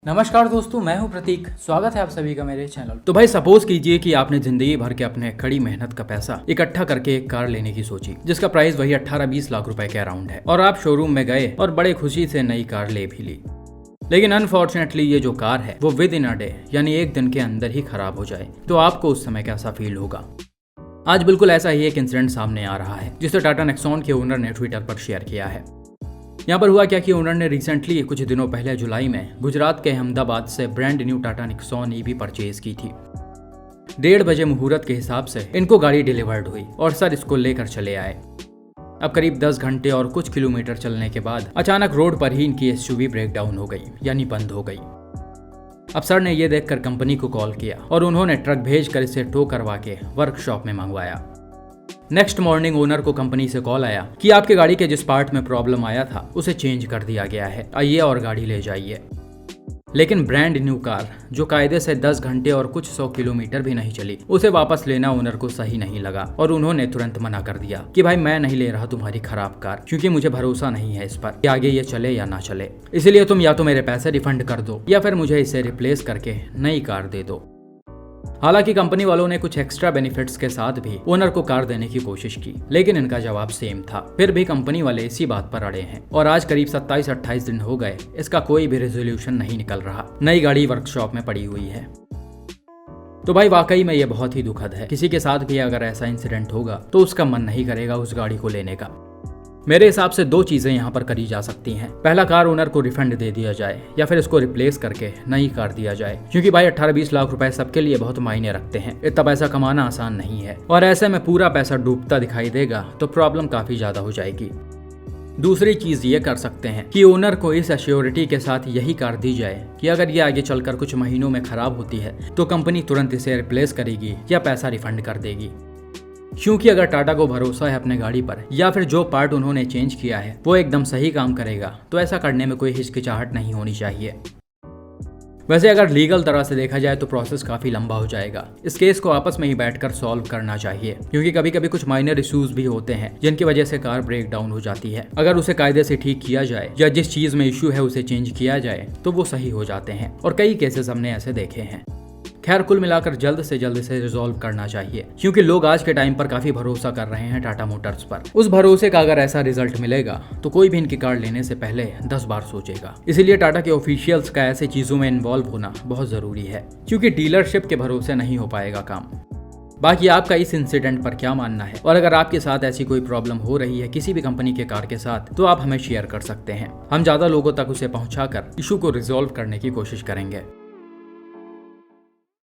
नमस्कार दोस्तों, मैं हूं प्रतीक। स्वागत है आप सभी का मेरे चैनल। तो भाई सपोज कीजिए कि आपने जिंदगी भर के अपने कड़ी मेहनत का पैसा इकट्ठा करके एक कार लेने की सोची, जिसका प्राइस वही 18-20 लाख रुपए के अराउंड है, और आप शोरूम में गए और बड़े खुशी से नई कार ले भी ली। लेकिन अनफॉर्चुनेटली ये जो कार है वो विद इन अ डे यानी एक दिन के अंदर ही खराब हो जाए, तो आपको उस समय कैसा फील होगा। आज बिल्कुल ऐसा ही एक इंसिडेंट सामने आ रहा है, जिसे टाटा नेक्सॉन के ओनर ने ट्विटर पर शेयर किया है। यहाँ पर हुआ क्या कि ओनर ने रिसेंटली कुछ दिनों पहले जुलाई में गुजरात के अहमदाबाद से brand new Tata Nexon EV purchase की थी। 1:30 बजे मुहूर्त के हिसाब से इनको गाड़ी डिलीवर्ड हुई और सर इसको लेकर चले आए। अब करीब 10 घंटे और कुछ किलोमीटर चलने के बाद अचानक रोड पर ही इनकी एसयूवी ब्रेक डाउन हो गई, यानी बंद हो गई। अब सर ने यह देखकर कंपनी को कॉल किया और उन्होंने ट्रक भेजकर इसे टो करवा के वर्कशॉप में मंगवाया। नेक्स्ट मॉर्निंग ओनर को कंपनी से कॉल आया कि आपके गाड़ी के जिस पार्ट में प्रॉब्लम आया था उसे चेंज कर दिया गया है, आइए और गाड़ी ले जाइए। लेकिन ब्रांड न्यू कार जो कायदे से 10 घंटे और कुछ 100 किलोमीटर भी नहीं चली, उसे वापस लेना ओनर को सही नहीं लगा और उन्होंने तुरंत मना कर दिया कि भाई मैं नहीं ले रहा तुम्हारी खराब कार, क्योंकि मुझे भरोसा नहीं है इस पर कि आगे ये चले या ना चले। इसलिए तुम या तो मेरे पैसे रिफंड कर दो या फिर मुझे इसे रिप्लेस करके नई कार दे दो। हालांकि कंपनी वालों ने कुछ एक्स्ट्रा बेनिफिट्स के साथ भी ओनर को कार देने की कोशिश की, लेकिन इनका जवाब सेम था। फिर भी कंपनी वाले इसी बात पर अड़े हैं और आज करीब 27-28 दिन हो गए, इसका कोई भी रेजोल्यूशन नहीं निकल रहा। नई गाड़ी वर्कशॉप में पड़ी हुई है। तो भाई वाकई में ये बहुत ही दुखद है। किसी के साथ भी अगर ऐसा इंसिडेंट होगा तो उसका मन नहीं करेगा उस गाड़ी को लेने का। मेरे हिसाब से 2 चीजें यहाँ पर करी जा सकती हैं। पहला, कार ओनर को रिफंड दे दिया जाए या फिर इसको रिप्लेस करके नई कार दिया जाए, क्योंकि भाई 18-20 लाख रुपए सबके लिए बहुत मायने रखते हैं। इतना पैसा कमाना आसान नहीं है और ऐसे में पूरा पैसा डूबता दिखाई देगा तो प्रॉब्लम काफी ज्यादा हो जाएगी। दूसरी चीज ये कर सकते हैं कि ओनर को इस एश्योरिटी के साथ यही कार दी जाए कि अगर ये आगे चलकर कुछ महीनों में खराब होती है तो कंपनी तुरंत इसे रिप्लेस करेगी या पैसा रिफंड कर देगी। क्योंकि अगर टाटा को भरोसा है अपने गाड़ी पर या फिर जो पार्ट उन्होंने चेंज किया है वो एकदम सही काम करेगा, तो ऐसा करने में कोई हिचकिचाहट नहीं होनी चाहिए। वैसे अगर लीगल तरह से देखा जाए तो प्रोसेस काफी लंबा हो जाएगा। इस केस को आपस में ही बैठकर सॉल्व करना चाहिए, क्योंकि कभी कभी कुछ माइनर इश्यूज भी होते हैं जिनकी वजह से कार ब्रेक डाउन हो जाती है। अगर उसे कायदे से ठीक किया जाए या जिस चीज में इश्यू है उसे चेंज किया जाए तो वो सही हो जाते हैं, और कई केसेस हमने ऐसे देखे हैं। खैर, कुल मिलाकर जल्द से जल्द इसे रिजॉल्व करना चाहिए, क्योंकि लोग आज के टाइम पर काफी भरोसा कर रहे हैं टाटा मोटर्स पर। उस भरोसे का अगर ऐसा रिजल्ट मिलेगा तो कोई भी इनकी कार लेने से पहले 10 बार सोचेगा। इसीलिए टाटा के ऑफिशियल्स का ऐसे चीजों में इन्वॉल्व होना बहुत जरूरी है, क्योंकि डीलरशिप के भरोसे नहीं हो पाएगा काम। बाकी आपका इस इंसिडेंट पर क्या मानना है, और अगर आपके साथ ऐसी कोई प्रॉब्लम हो रही है किसी भी कंपनी के कार के साथ, तो आप हमें शेयर कर सकते हैं। हम ज्यादा लोगों तक उसे पहुंचाकर इशू को रिजॉल्व करने की कोशिश करेंगे।